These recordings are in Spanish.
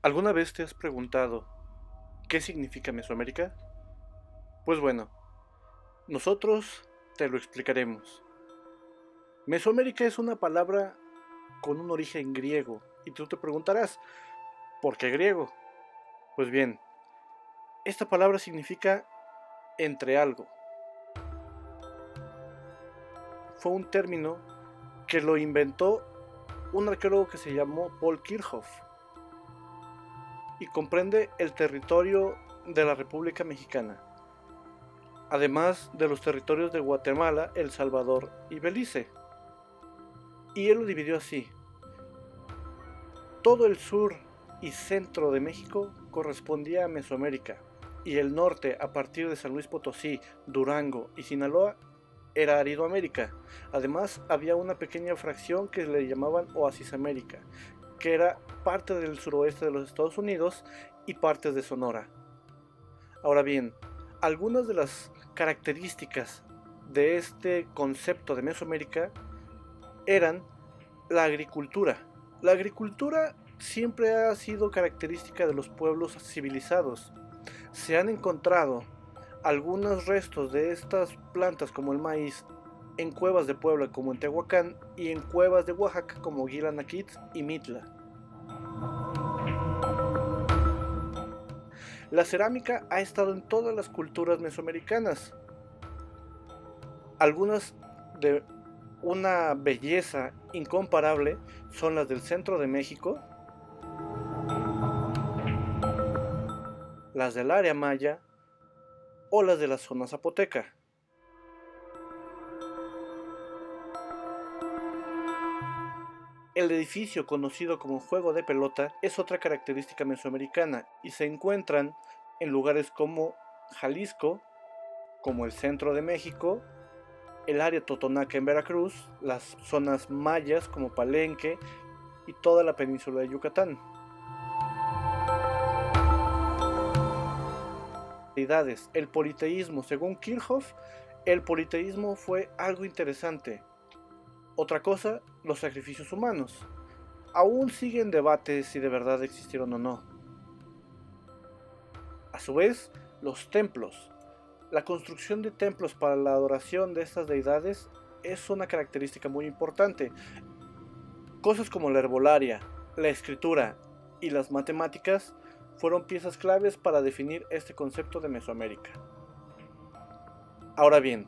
¿Alguna vez te has preguntado qué significa Mesoamérica? Pues bueno, nosotros te lo explicaremos. Mesoamérica es una palabra con un origen griego y tú te preguntarás, ¿por qué griego? Pues bien, esta palabra significa entre algo. Fue un término que lo inventó un arqueólogo que se llamó Paul Kirchhoff y comprende el territorio de la República Mexicana, además de los territorios de Guatemala, El Salvador y Belice. Y él lo dividió así: todo el sur y centro de México correspondía a Mesoamérica, y el norte, a partir de San Luis Potosí, Durango y Sinaloa, era Aridoamérica. Además, había una pequeña fracción que le llamaban Oasis América, que era parte del suroeste de los Estados Unidos y partes de Sonora. Ahora bien, algunas de las características de este concepto de Mesoamérica eran la agricultura. La agricultura siempre ha sido característica de los pueblos civilizados. Se han encontrado algunos restos de estas plantas como el maíz en cuevas de Puebla como en Tehuacán y en cuevas de Oaxaca como Guilanaquitz y Mitla. La cerámica ha estado en todas las culturas mesoamericanas, algunas de una belleza incomparable son las del centro de México, las del área maya o las de la zona zapoteca. El edificio conocido como juego de pelota es otra característica mesoamericana y se encuentran en lugares como Jalisco, como el centro de México, el área totonaca en Veracruz, las zonas mayas como Palenque y toda la península de Yucatán. El politeísmo, según Kirchhoff, el politeísmo fue algo interesante. Otra cosa, los sacrificios humanos. Aún siguen debates si de verdad existieron o no. A su vez, los templos. La construcción de templos para la adoración de estas deidades es una característica muy importante. Cosas como la herbolaria, la escritura y las matemáticas fueron piezas claves para definir este concepto de Mesoamérica. Ahora bien,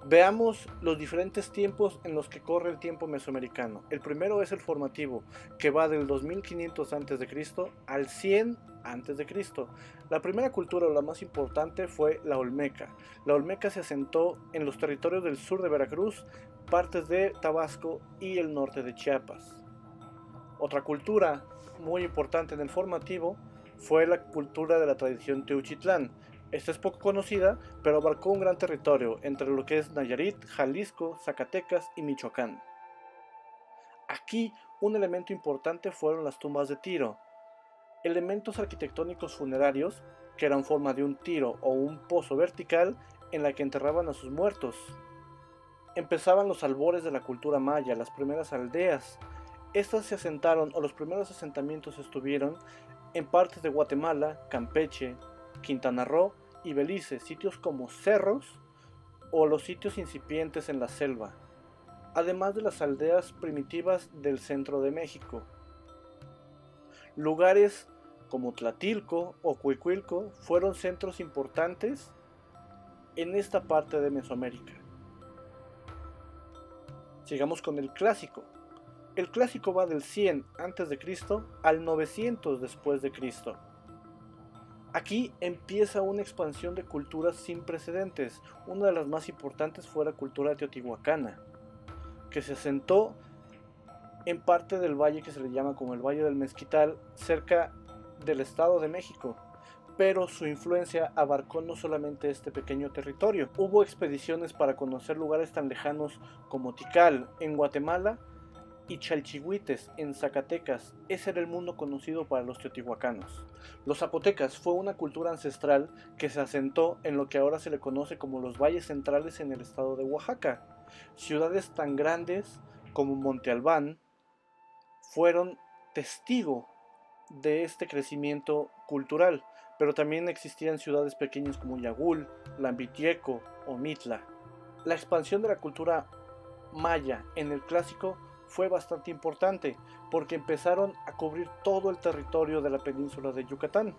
veamos los diferentes tiempos en los que corre el tiempo mesoamericano. El primero es el formativo, que va del 2500 a.C. al 100 a.C. La primera cultura, o la más importante, fue la Olmeca. La Olmeca se asentó en los territorios del sur de Veracruz, partes de Tabasco y el norte de Chiapas. Otra cultura muy importante en el formativo fue la cultura de la tradición Teuchitlán. Esta es poco conocida, pero abarcó un gran territorio entre lo que es Nayarit, Jalisco, Zacatecas y Michoacán. Aquí un elemento importante fueron las tumbas de tiro, elementos arquitectónicos funerarios que eran forma de un tiro o un pozo vertical en la que enterraban a sus muertos. Empezaban los albores de la cultura maya, las primeras aldeas. Estas se asentaron, o los primeros asentamientos estuvieron en partes de Guatemala, Campeche, Quintana Roo y Belice, sitios como cerros o los sitios incipientes en la selva, además de las aldeas primitivas del centro de México. Lugares como Tlatilco o Cuicuilco fueron centros importantes en esta parte de Mesoamérica. Sigamos con el clásico. El clásico va del 100 a.C. al 900 después de Cristo. Aquí empieza una expansión de culturas sin precedentes. Una de las más importantes fue la cultura teotihuacana, que se asentó en parte del valle que se le llama como el Valle del Mezquital, cerca del Estado de México. Pero su influencia abarcó no solamente este pequeño territorio. Hubo expediciones para conocer lugares tan lejanos como Tikal en Guatemala y Chalchihuites en Zacatecas. Ese era el mundo conocido para los teotihuacanos. Los zapotecas fue una cultura ancestral que se asentó en lo que ahora se le conoce como los valles centrales en el estado de Oaxaca. Ciudades tan grandes como Monte Albán fueron testigo de este crecimiento cultural, pero también existían ciudades pequeñas como Yagul, Lambitieco o Mitla. La expansión de la cultura maya en el clásico fue bastante importante porque empezaron a cubrir todo el territorio de la península de Yucatán.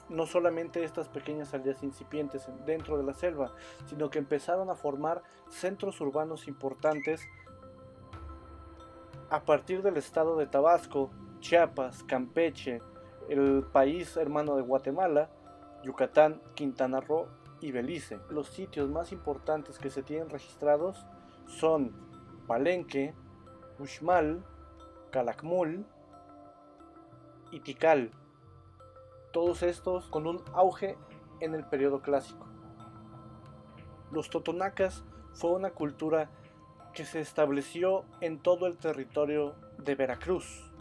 No solamente estas pequeñas aldeas incipientes dentro de la selva, sino que empezaron a formar centros urbanos importantes a partir del estado de Tabasco, Chiapas, Campeche, el país hermano de Guatemala, Yucatán, Quintana Roo y Belice. Los sitios más importantes que se tienen registrados son Palenque, Uxmal, Calakmul y Tikal. Todos estos con un auge en el periodo clásico. Los totonacas fue una cultura que se estableció en todo el territorio de Veracruz.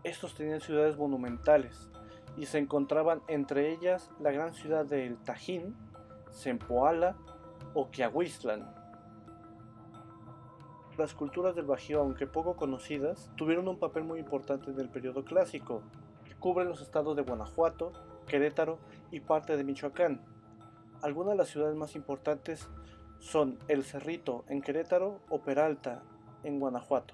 Estos tenían ciudades monumentales y se encontraban entre ellas la gran ciudad de El Tajín, Zempoala o Quiahuiztlán. Las culturas del Bajío, aunque poco conocidas, tuvieron un papel muy importante en el periodo clásico, que cubre los estados de Guanajuato, Querétaro y parte de Michoacán. Algunas de las ciudades más importantes son El Cerrito en Querétaro o Peralta en Guanajuato.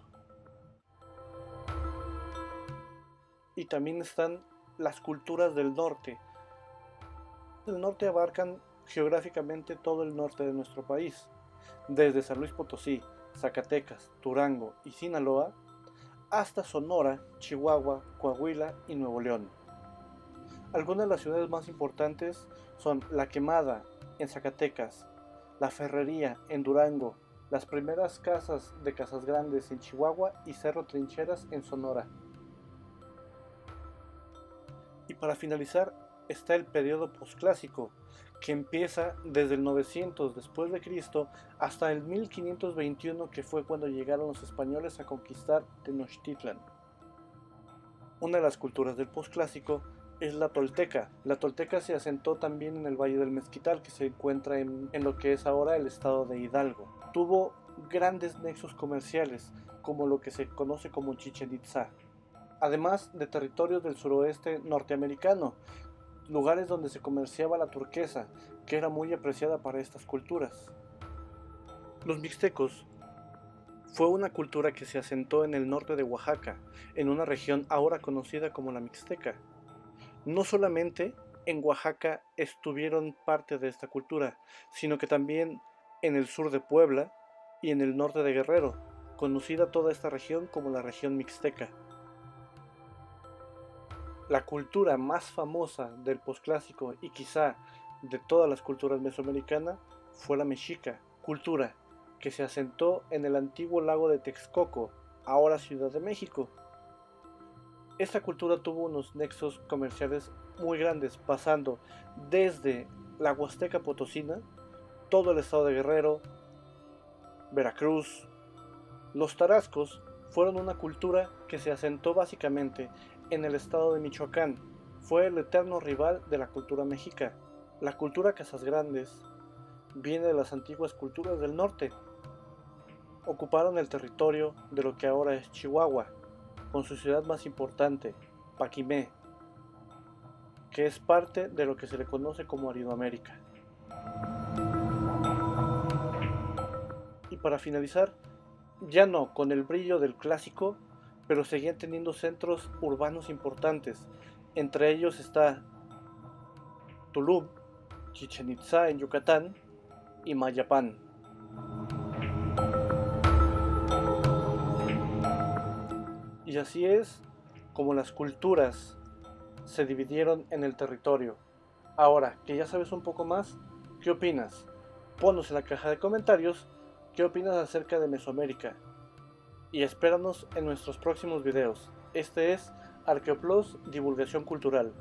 Y también están las culturas del norte. El norte abarcan geográficamente todo el norte de nuestro país, desde San Luis Potosí, Zacatecas, Durango y Sinaloa, hasta Sonora, Chihuahua, Coahuila y Nuevo León. Algunas de las ciudades más importantes son La Quemada en Zacatecas, La Ferrería en Durango, las primeras casas de Casas Grandes en Chihuahua y Cerro Trincheras en Sonora. Y para finalizar está el periodo posclásico, que empieza desde el 900 después de Cristo hasta el 1521, que fue cuando llegaron los españoles a conquistar Tenochtitlan. Una de las culturas del posclásico es la tolteca. La tolteca se asentó también en el Valle del Mezquital, que se encuentra en lo que es ahora el estado de Hidalgo. Tuvo grandes nexos comerciales, como lo que se conoce como Chichén Itzá, además de territorios del suroeste norteamericano, lugares donde se comerciaba la turquesa, que era muy apreciada para estas culturas. Los mixtecos fue una cultura que se asentó en el norte de Oaxaca, en una región ahora conocida como la Mixteca. No solamente en Oaxaca estuvieron parte de esta cultura, sino que también en el sur de Puebla y en el norte de Guerrero, conocida toda esta región como la región mixteca. La cultura más famosa del posclásico y quizá de todas las culturas mesoamericanas fue la mexica, cultura que se asentó en el antiguo lago de Texcoco, ahora Ciudad de México. Esta cultura tuvo unos nexos comerciales muy grandes, pasando desde la Huasteca Potosina, todo el estado de Guerrero, Veracruz. Los tarascos fueron una cultura que se asentó básicamente en el estado de Michoacán. Fue el eterno rival de la cultura mexica. La cultura Casas Grandes viene de las antiguas culturas del norte. Ocuparon el territorio de lo que ahora es Chihuahua, con su ciudad más importante, Paquimé, que es parte de lo que se le conoce como Aridoamérica. Y para finalizar, ya no con el brillo del clásico, pero seguían teniendo centros urbanos importantes. Entre ellos está Tulum, Chichén Itzá en Yucatán y Mayapán. Y así es como las culturas se dividieron en el territorio. Ahora que ya sabes un poco más, ¿qué opinas? Ponnos en la caja de comentarios qué opinas acerca de Mesoamérica. Y espéranos en nuestros próximos videos. Este es Arqueoplos Divulgación Cultural.